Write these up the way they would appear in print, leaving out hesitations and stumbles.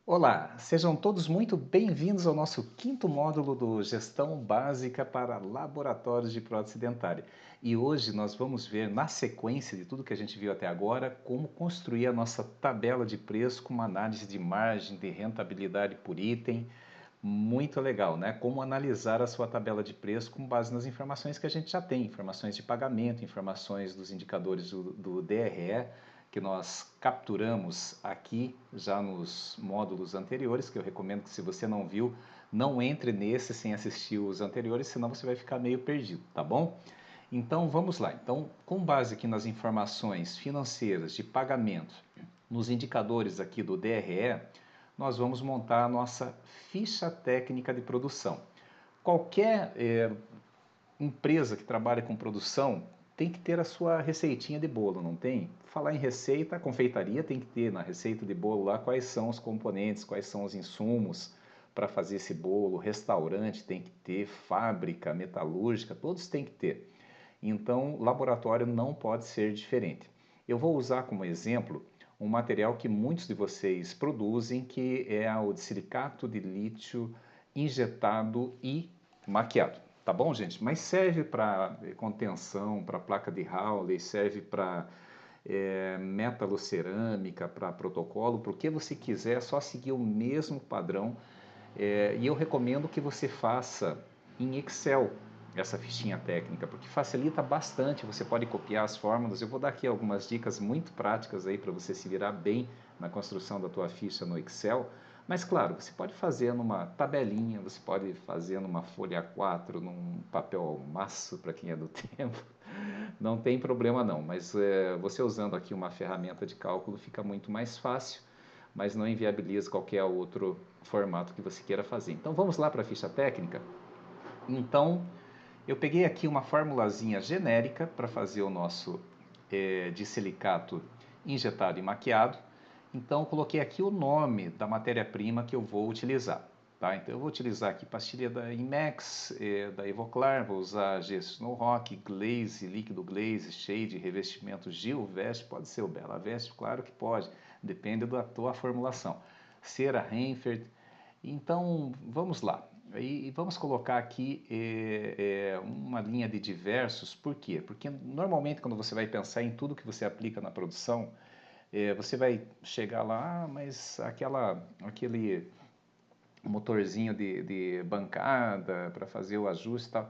Olá, sejam todos muito bem-vindos ao nosso quinto módulo do Gestão Básica para Laboratórios de Prótese Dentária. E hoje nós vamos ver, na sequência de tudo que a gente viu até agora, como construir a nossa tabela de preço com uma análise de margem, de rentabilidade por item. Muito legal, né? Como analisar a sua tabela de preço com base nas informações que a gente já tem, informações de pagamento, informações dos indicadores do DRE, que nós capturamos aqui já nos módulos anteriores, que eu recomendo que se você não viu, não entre nesse sem assistir os anteriores, senão você vai ficar meio perdido, tá bom? Então vamos lá. Então, com base aqui nas informações financeiras de pagamento, nos indicadores aqui do DRE, nós vamos montar a nossa ficha técnica de produção. Qualquer empresa que trabalha com produção tem que ter a sua receitinha de bolo, não tem? Falar em receita, a confeitaria tem que ter na receita de bolo lá quais são os componentes, quais são os insumos para fazer esse bolo, restaurante tem que ter, fábrica, metalúrgica, todos têm que ter. Então, laboratório não pode ser diferente. Eu vou usar como exemplo um material que muitos de vocês produzem, que é o de silicato de lítio injetado e maquiado. Tá bom, gente? Mas serve para contenção, para placa de Hawley, serve para metalocerâmica, para protocolo, para o que você quiser, é só seguir o mesmo padrão. E eu recomendo que você faça em Excel essa fichinha técnica, porque facilita bastante, você pode copiar as fórmulas. Eu vou dar aqui algumas dicas muito práticas aí para você se virar bem na construção da tua ficha no Excel. Mas claro, você pode fazer numa tabelinha, você pode fazer numa folha A4, num papel ao maço para quem é do tempo. Não tem problema não, mas você usando aqui uma ferramenta de cálculo fica muito mais fácil, mas não inviabiliza qualquer outro formato que você queira fazer. Então vamos lá para a ficha técnica? Então eu peguei aqui uma formulazinha genérica para fazer o nosso de silicato injetado e maquiado. Então eu coloquei aqui o nome da matéria-prima que eu vou utilizar. Tá? Então eu vou utilizar aqui pastilha da Imex, da Evoclar, vou usar gesso Snowrock, glaze, líquido glaze, shade, revestimento Gilvest, pode ser o Bela Veste, claro que pode, depende da tua formulação. Cera Henfert. Então vamos lá. E vamos colocar aqui uma linha de diversos, por quê? Porque normalmente quando você vai pensar em tudo que você aplica na produção, você vai chegar lá, mas aquele motorzinho de bancada para fazer o ajuste e tal.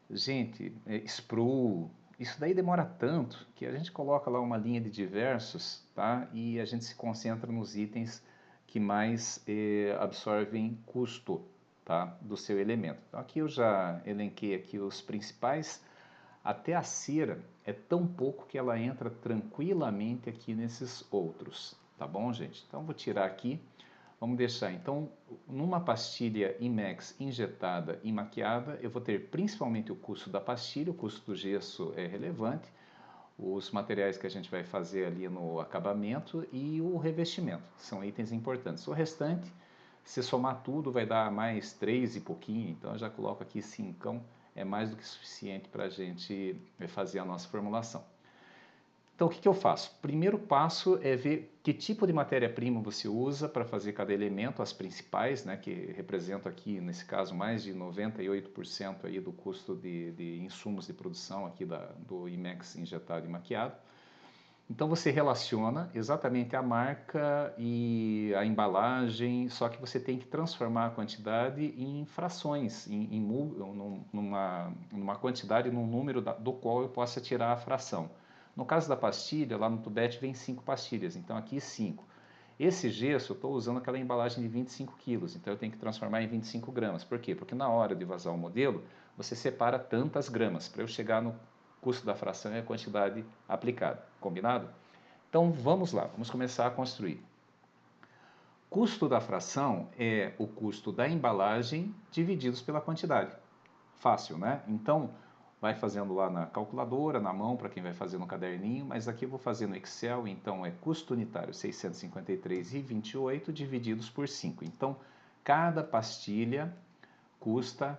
Gente, sprue, isso daí demora tanto que a gente coloca lá uma linha de diversos, tá? E a gente se concentra nos itens que mais absorvem custo, tá? Do seu elemento. Então aqui eu já elenquei aqui os principais. Até a cera é tão pouco que ela entra tranquilamente aqui nesses outros, tá bom, gente? Então vou tirar aqui, vamos deixar. Então, numa pastilha Imex injetada e maquiada, eu vou ter principalmente o custo da pastilha, o custo do gesso é relevante, os materiais que a gente vai fazer ali no acabamento e o revestimento, são itens importantes. O restante, se somar tudo, vai dar mais 3 e pouquinho, então eu já coloco aqui 5, é mais do que suficiente para a gente fazer a nossa formulação. Então, o que eu faço? Primeiro passo é ver que tipo de matéria-prima você usa para fazer cada elemento, as principais, né, que representam aqui, nesse caso, mais de 98% aí do custo de insumos de produção aqui do Imex injetado e maquiado. Então, você relaciona exatamente a marca e a embalagem, só que você tem que transformar a quantidade em frações, numa quantidade, num número do qual eu possa tirar a fração. No caso da pastilha, lá no tubete vem 5 pastilhas, então aqui 5. Esse gesso eu estou usando aquela embalagem de 25 quilos, então eu tenho que transformar em 25 gramas. Por quê? Porque na hora de vazar o modelo, você separa tantas gramas para eu chegar no custo da fração e a quantidade aplicada. Combinado? Então vamos lá, vamos começar a construir. Custo da fração é o custo da embalagem divididos pela quantidade. Fácil, né? Então vai fazendo lá na calculadora, na mão, para quem vai fazer no caderninho, mas aqui eu vou fazer no Excel, então é custo unitário 653,28 divididos por 5. Então, cada pastilha custa R$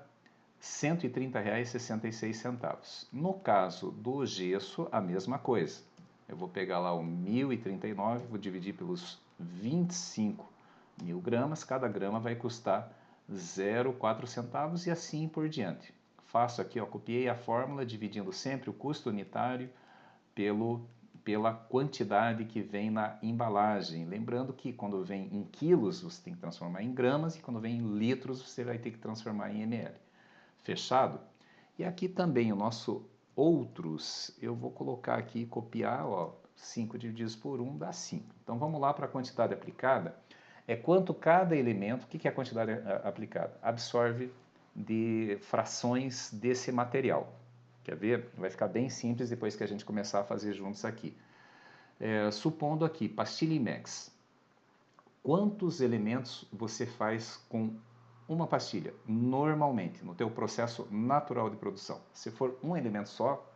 130,66. No caso do gesso, a mesma coisa. Eu vou pegar lá o 1.039, vou dividir pelos 25 1000 gramas, cada grama vai custar 0,4 centavos e assim por diante. Faço aqui, ó, copiei a fórmula dividindo sempre o custo unitário pela quantidade que vem na embalagem. Lembrando que quando vem em quilos, você tem que transformar em gramas, e quando vem em litros, você vai ter que transformar em ml. Fechado? E aqui também o nosso outros, eu vou colocar aqui, copiar, ó, 5 divididos por 1 dá 5. Então vamos lá para a quantidade aplicada. É quanto cada elemento, o que é a quantidade aplicada? Absorve de frações desse material. Quer ver? Vai ficar bem simples depois que a gente começar a fazer juntos aqui. Supondo aqui, pastilha Imex. Quantos elementos você faz com uma pastilha? Normalmente, no teu processo natural de produção. Se for um elemento só,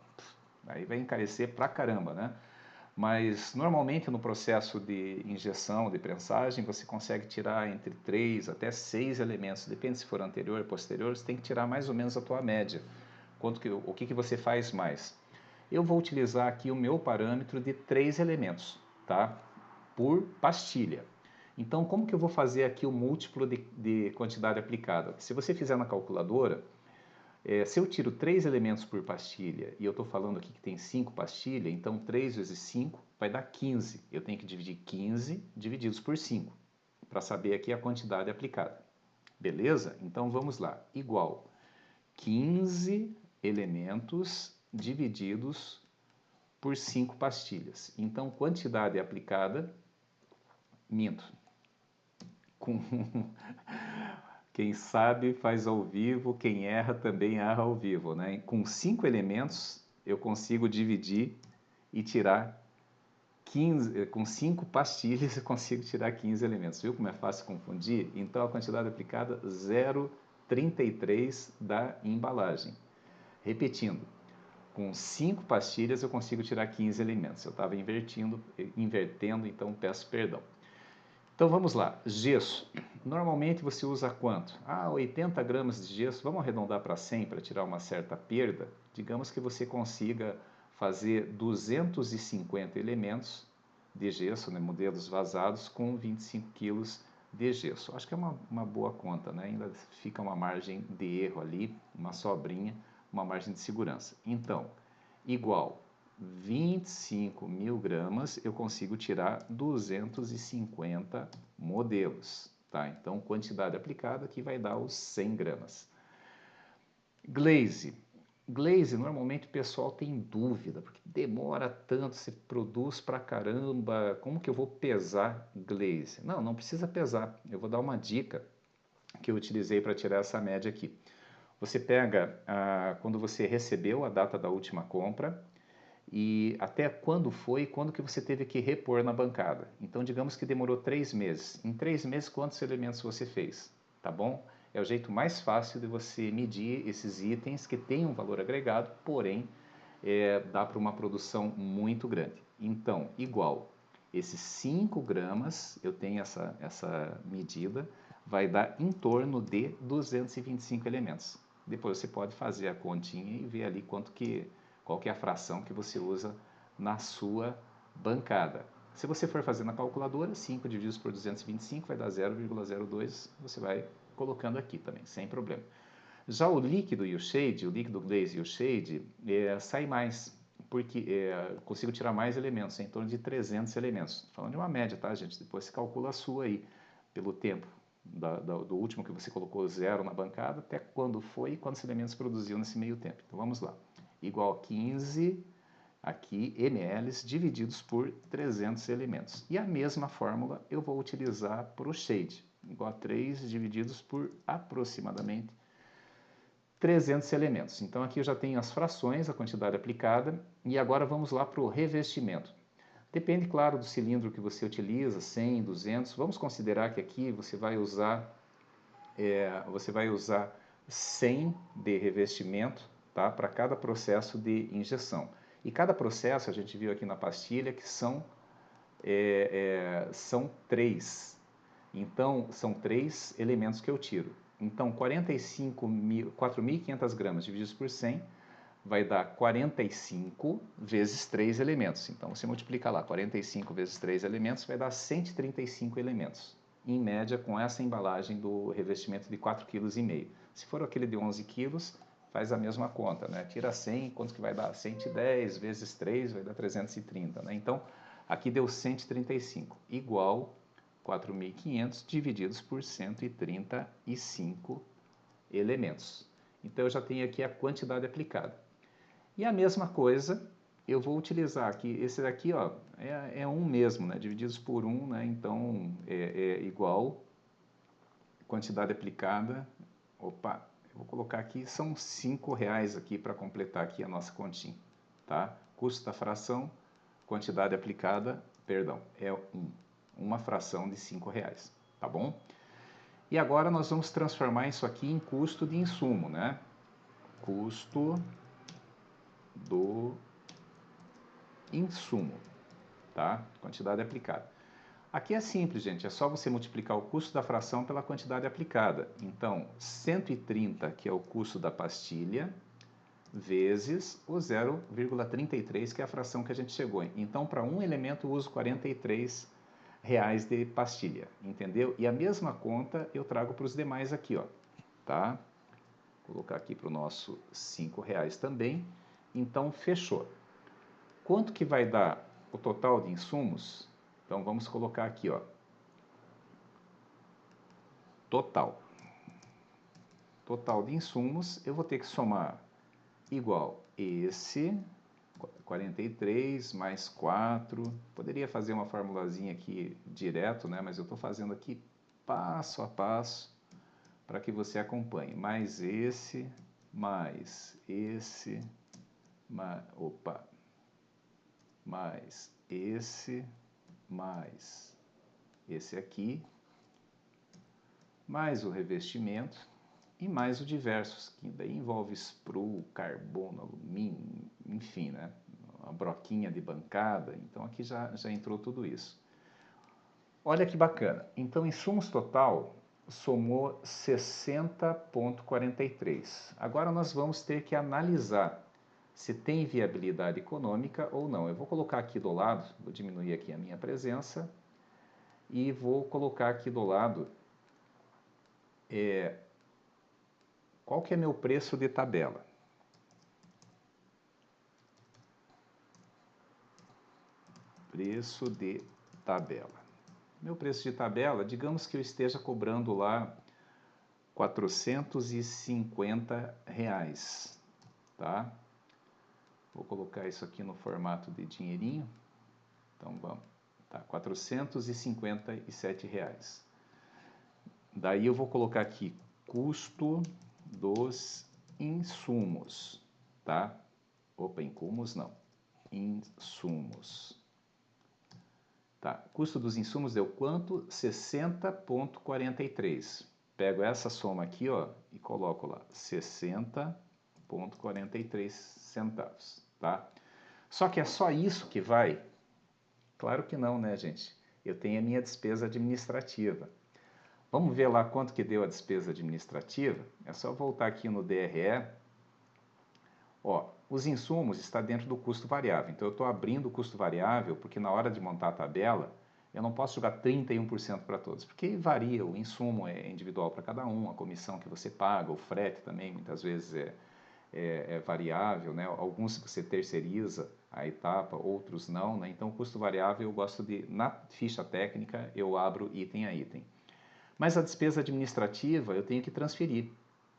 aí vai encarecer pra caramba, né? Mas normalmente no processo de injeção, de prensagem, você consegue tirar entre 3 até 6 elementos. Depende se for anterior ou posterior, você tem que tirar mais ou menos a tua média. O que você faz mais? Eu vou utilizar aqui o meu parâmetro de 3 elementos, tá? Por pastilha. Então, como que eu vou fazer aqui o múltiplo de quantidade aplicada? Se você fizer na calculadora, se eu tiro 3 elementos por pastilha, e eu estou falando aqui que tem 5 pastilhas, então 3 vezes 5 vai dar 15. Eu tenho que dividir 15 divididos por 5, para saber aqui a quantidade aplicada. Beleza? Então, vamos lá. Igual 15 elementos divididos por 5 pastilhas. Então, quantidade aplicada, minto. Com quem sabe faz ao vivo, quem erra também erra ao vivo, né? Com 5 elementos, eu consigo dividir e tirar 15, com 5 pastilhas eu consigo tirar 15 elementos. Viu como é fácil confundir? Então, a quantidade aplicada, 0,33 da embalagem. Repetindo, com 5 pastilhas eu consigo tirar 15 elementos. Eu estava invertendo, então peço perdão. Então vamos lá, gesso. Normalmente você usa quanto? 80 gramas de gesso, vamos arredondar para 100 para tirar uma certa perda. Digamos que você consiga fazer 250 elementos de gesso, né, modelos vazados, com 25 quilos de gesso. Acho que é uma boa conta, né? Ainda fica uma margem de erro ali, uma sobrinha, uma margem de segurança. Então, igual 25.000 gramas, eu consigo tirar 250 modelos, tá? Então, quantidade aplicada aqui vai dar os 100 gramas. Glaze. Glaze, normalmente o pessoal tem dúvida, porque demora tanto, se produz pra caramba, como que eu vou pesar glaze? Não, não precisa pesar, eu vou dar uma dica que eu utilizei para tirar essa média aqui. Você pega, quando você recebeu a data da última compra, e até quando foi, quando que você teve que repor na bancada. Então, digamos que demorou 3 meses. Em 3 meses, quantos elementos você fez? Tá bom? É o jeito mais fácil de você medir esses itens que têm um valor agregado, porém, dá para uma produção muito grande. Então, igual, esses 5 gramas, eu tenho essa medida, vai dar em torno de 225 elementos. Depois você pode fazer a continha e ver ali qual que é a fração que você usa na sua bancada. Se você for fazer na calculadora, 5 divididos por 225 vai dar 0,02, você vai colocando aqui também, sem problema. Já o líquido e o shade, o líquido glaze e o shade, sai mais, porque consigo tirar mais elementos, em torno de 300 elementos. Falando de uma média, tá, gente? Depois você calcula a sua aí, pelo tempo do último que você colocou 0 na bancada, até quando foi e quantos elementos produziu nesse meio tempo. Então vamos lá. Igual a 15 aqui ml divididos por 300 elementos. E a mesma fórmula eu vou utilizar para o shade, igual a 3 divididos por aproximadamente 300 elementos. Então aqui eu já tenho as frações, a quantidade aplicada, e agora vamos lá para o revestimento. Depende, claro, do cilindro que você utiliza, 100, 200. Vamos considerar que aqui você vai usar 100 de revestimento, tá? Para cada processo de injeção. E cada processo, a gente viu aqui na pastilha, que são 3. Então, são 3 elementos que eu tiro. Então, 4.500 gramas divididos por 100 vai dar 45 vezes 3 elementos. Então, você multiplica lá, 45 vezes 3 elementos vai dar 135 elementos. em média, com essa embalagem do revestimento de 4,5 kg. Se for aquele de 11 quilos, faz a mesma conta, né? Tira 100, quanto que vai dar? 110 vezes 3 vai dar 330, né? Então, aqui deu 135, igual 4.500 divididos por 135 elementos. Então, eu já tenho aqui a quantidade aplicada. E a mesma coisa, eu vou utilizar aqui, esse daqui, ó, é 1 mesmo, né? Divididos por 1, né? Então, é igual quantidade aplicada, opa, eu vou colocar aqui, são R$5 aqui para completar aqui a nossa continha, tá? Custo da fração, quantidade aplicada, perdão, é uma fração de R$5, tá bom? E agora nós vamos transformar isso aqui em custo de insumo, né? Custo do insumo, tá? Quantidade aplicada. Aqui é simples, gente, é só você multiplicar o custo da fração pela quantidade aplicada. Então, 130, que é o custo da pastilha, vezes o 0,33, que é a fração que a gente chegou. Então, para um elemento, eu uso R$43 de pastilha, entendeu? E a mesma conta eu trago para os demais aqui, ó, tá? Vou colocar aqui para o nosso R$5 também. Então, fechou. Quanto que vai dar o total de insumos? Então, vamos colocar aqui, ó, total. Total de insumos, eu vou ter que somar igual esse, 43 mais 4. Poderia fazer uma formulazinha aqui direto, né? Mas eu estou fazendo aqui passo a passo para que você acompanhe. Mais esse, mais esse, mais esse aqui, mais o revestimento e mais o diversos, que daí envolve sprue, carbono, alumínio, enfim, né? Uma broquinha de bancada, então aqui já entrou tudo isso. Olha que bacana, então insumos total somou 60,43. Agora nós vamos ter que analisar se tem viabilidade econômica ou não. Eu vou colocar aqui do lado, vou diminuir aqui a minha presença, e vou colocar aqui do lado qual que é meu preço de tabela. Preço de tabela. Meu preço de tabela, digamos que eu esteja cobrando lá R$450, tá? Vou colocar isso aqui no formato de dinheirinho. Então vamos, tá, R$457. Daí eu vou colocar aqui custo dos insumos, tá? Opa, insumos não, insumos. Tá, custo dos insumos deu quanto? 60,43. Pego essa soma aqui, ó, e coloco lá 60,43 centavos, tá? Só que é só isso que vai? Claro que não, né, gente? Eu tenho a minha despesa administrativa. Vamos ver lá quanto que deu a despesa administrativa? É só voltar aqui no DRE. Ó, os insumos estão dentro do custo variável. Então, eu estou abrindo o custo variável porque na hora de montar a tabela, eu não posso jogar 31% para todos, porque varia, o insumo é individual para cada um, a comissão que você paga, o frete também muitas vezes é variável, né? Alguns você terceiriza a etapa, outros não, né? Então, o custo variável eu gosto de, na ficha técnica, eu abro item a item. Mas a despesa administrativa eu tenho que transferir,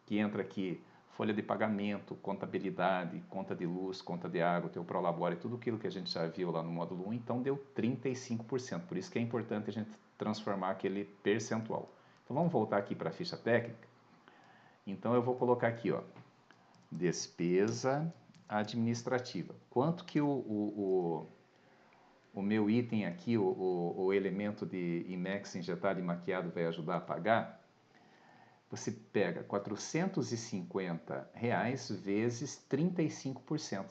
que entra aqui folha de pagamento, contabilidade, conta de luz, conta de água, teu prolabore, tudo aquilo que a gente já viu lá no módulo 1, então deu 35%. Por isso que é importante a gente transformar aquele percentual. Então vamos voltar aqui para a ficha técnica. Então eu vou colocar aqui, ó, despesa administrativa. Quanto que o meu item aqui, o elemento de IMEX injetado e maquiado vai ajudar a pagar? Você pega R$450 vezes 35%,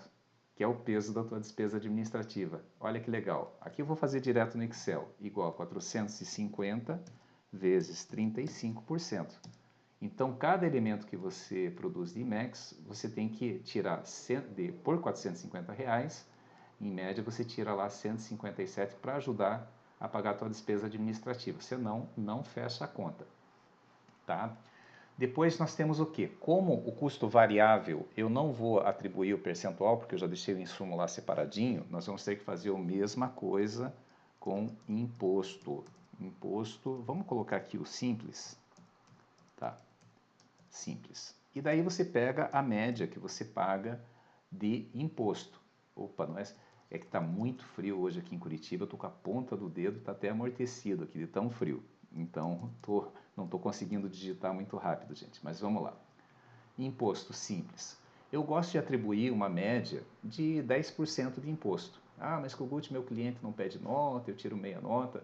que é o peso da tua despesa administrativa. Olha que legal. Aqui eu vou fazer direto no Excel, igual a 450 vezes 35%. Então, cada elemento que você produz de IMEX, você tem que tirar por R$450, em média você tira lá 157 para ajudar a pagar a tua despesa administrativa, senão não fecha a conta, tá? Depois nós temos o que? Como o custo variável, eu não vou atribuir o percentual, porque eu já deixei o insumo lá separadinho, nós vamos ter que fazer a mesma coisa com imposto. Imposto, vamos colocar aqui o simples, tá? Simples. E daí você pega a média que você paga de imposto. Opa, não é? É que está muito frio hoje aqui em Curitiba, eu estou com a ponta do dedo, está até amortecido aqui de tão frio. Então, não estou conseguindo digitar muito rápido, gente, mas vamos lá. Imposto simples. Eu gosto de atribuir uma média de 10% de imposto. Ah, mas Kogut, meu cliente não pede nota, eu tiro meia nota.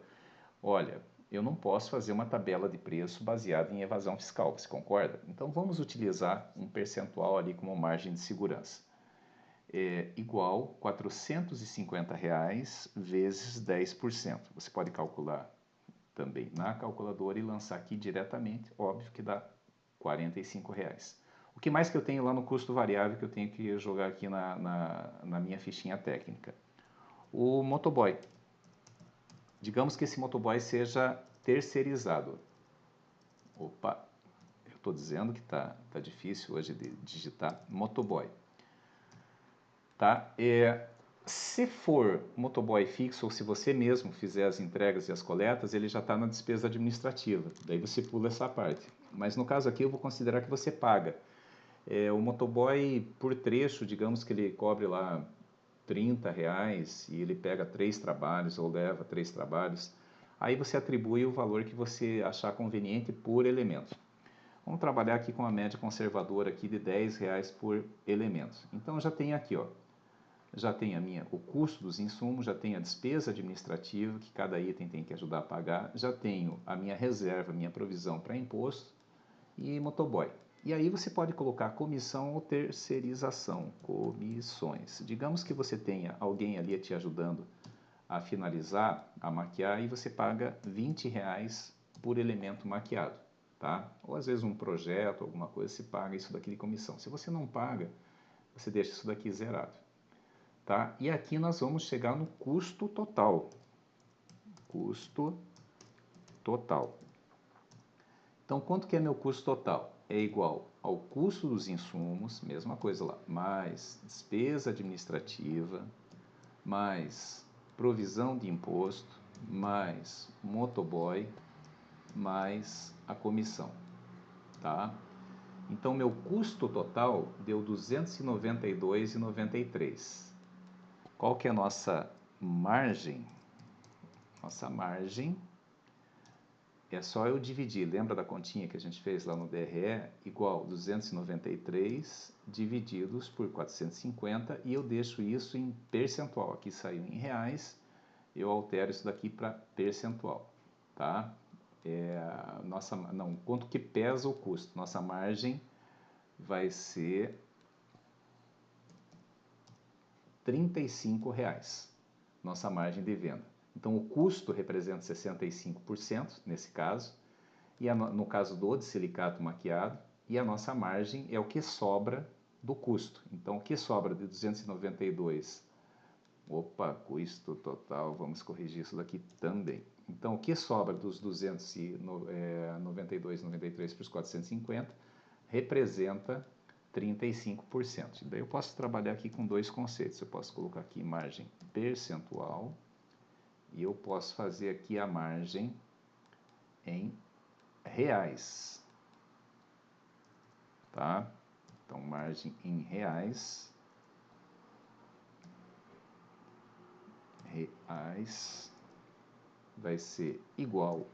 Olha, eu não posso fazer uma tabela de preço baseada em evasão fiscal, você concorda? Então vamos utilizar um percentual ali como margem de segurança. É igual R$ 450 vezes 10%. Você pode calcular também na calculadora e lançar aqui diretamente, óbvio que dá R$ 45. O que mais que eu tenho lá no custo variável que eu tenho que jogar aqui na minha fichinha técnica? O motoboy. Digamos que esse motoboy seja terceirizado. Opa, eu estou dizendo que tá difícil hoje de digitar motoboy. Tá? Se for motoboy fixo ou se você mesmo fizer as entregas e as coletas, ele já está na despesa administrativa. Daí você pula essa parte. Mas no caso aqui eu vou considerar que você paga. O motoboy por trecho, digamos que ele cobre lá R$ 30 e ele pega 3 trabalhos ou leva 3 trabalhos. Aí você atribui o valor que você achar conveniente por elemento. Vamos trabalhar aqui com a média conservadora aqui de R$ 10 por elemento. Então já tem aqui, ó, já tem o custo dos insumos, já tem a despesa administrativa que cada item tem que ajudar a pagar, já tenho a minha reserva, minha provisão para imposto e motoboy. E aí você pode colocar comissão ou terceirização, comissões. Digamos que você tenha alguém ali te ajudando a finalizar, a maquiar, e você paga R$ 20 por elemento maquiado, tá? Ou às vezes um projeto, alguma coisa, você paga isso daqui de comissão. Se você não paga, você deixa isso daqui zerado, tá? E aqui nós vamos chegar no custo total. Custo total. Então, quanto que é meu custo total? É igual ao custo dos insumos, mesma coisa lá, mais despesa administrativa, mais provisão de imposto, mais motoboy, mais a comissão, tá? Então, meu custo total deu R$ 292,93. Qual que é a nossa margem? Nossa margem é só eu dividir, lembra da continha que a gente fez lá no DRE? Igual 293 divididos por 450 e eu deixo isso em percentual. Aqui saiu em reais, eu altero isso daqui para percentual, tá? Quanto que pesa o custo? Nossa margem vai ser R$ 35, nossa margem de venda. Então, o custo representa 65% nesse caso, e no caso do de silicato maquiado, e a nossa margem é o que sobra do custo. Então, o que sobra de 292? Opa, custo total, vamos corrigir isso daqui também. Então, o que sobra dos 292,93 para os 450 representa 35%. Daí eu posso trabalhar aqui com dois conceitos. Eu posso colocar aqui margem percentual e eu posso fazer aqui a margem em reais, tá? Então, margem em reais vai ser igual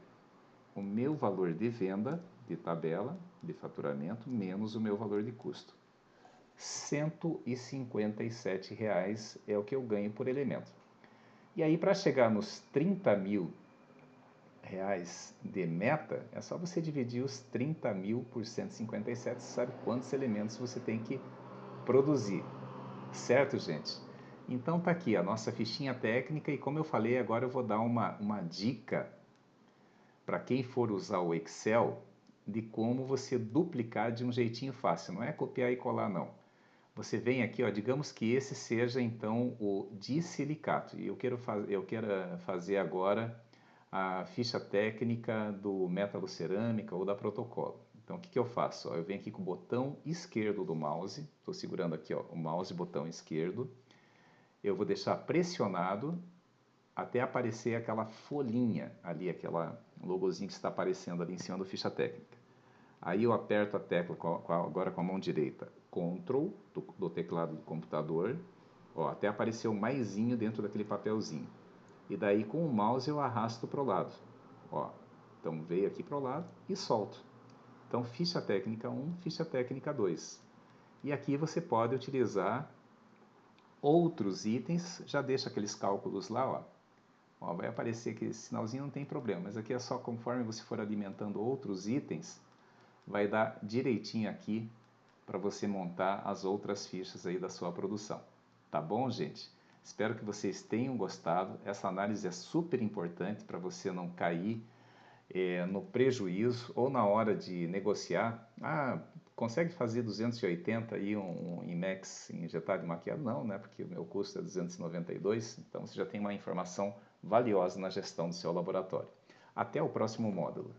o meu valor de venda de tabela de faturamento menos o meu valor de custo. R$ 157 é o que eu ganho por elemento. E aí, para chegar nos 30 mil reais de meta, é só você dividir os 30 mil por 157, você sabe quantos elementos você tem que produzir. Certo, gente? Então tá aqui a nossa fichinha técnica e como eu falei, agora eu vou dar uma dica para quem for usar o Excel de como você duplicar de um jeitinho fácil. Não é copiar e colar, não. Você vem aqui, ó, digamos que esse seja então o disilicato. E eu quero fazer agora a ficha técnica do metalocerâmica ou da protocolo. Então, o que eu faço? Eu venho aqui com o botão esquerdo do mouse, estou segurando aqui o mouse, botão esquerdo, eu vou deixar pressionado até aparecer aquela folhinha ali, aquela logozinho que está aparecendo ali em cima do ficha técnica. Aí eu aperto a tecla agora com a mão direita, Ctrl do teclado do computador, ó, até aparecer o maisinho dentro daquele papelzinho. E daí com o mouse eu arrasto para o lado. Ó, então veio aqui para o lado e solto. Então ficha técnica 1, ficha técnica 2. E aqui você pode utilizar outros itens, já deixa aqueles cálculos lá, ó. Ó, vai aparecer que esse sinalzinho não tem problema, mas aqui é só conforme você for alimentando outros itens, vai dar direitinho aqui para você montar as outras fichas aí da sua produção. Tá bom, gente? Espero que vocês tenham gostado. Essa análise é super importante para você não cair no prejuízo ou na hora de negociar. Ah, consegue fazer 280 aí um IMEX injetado e maquiado? Não, né? Porque o meu custo é 292, então você já tem uma informação valiosa na gestão do seu laboratório. Até o próximo módulo.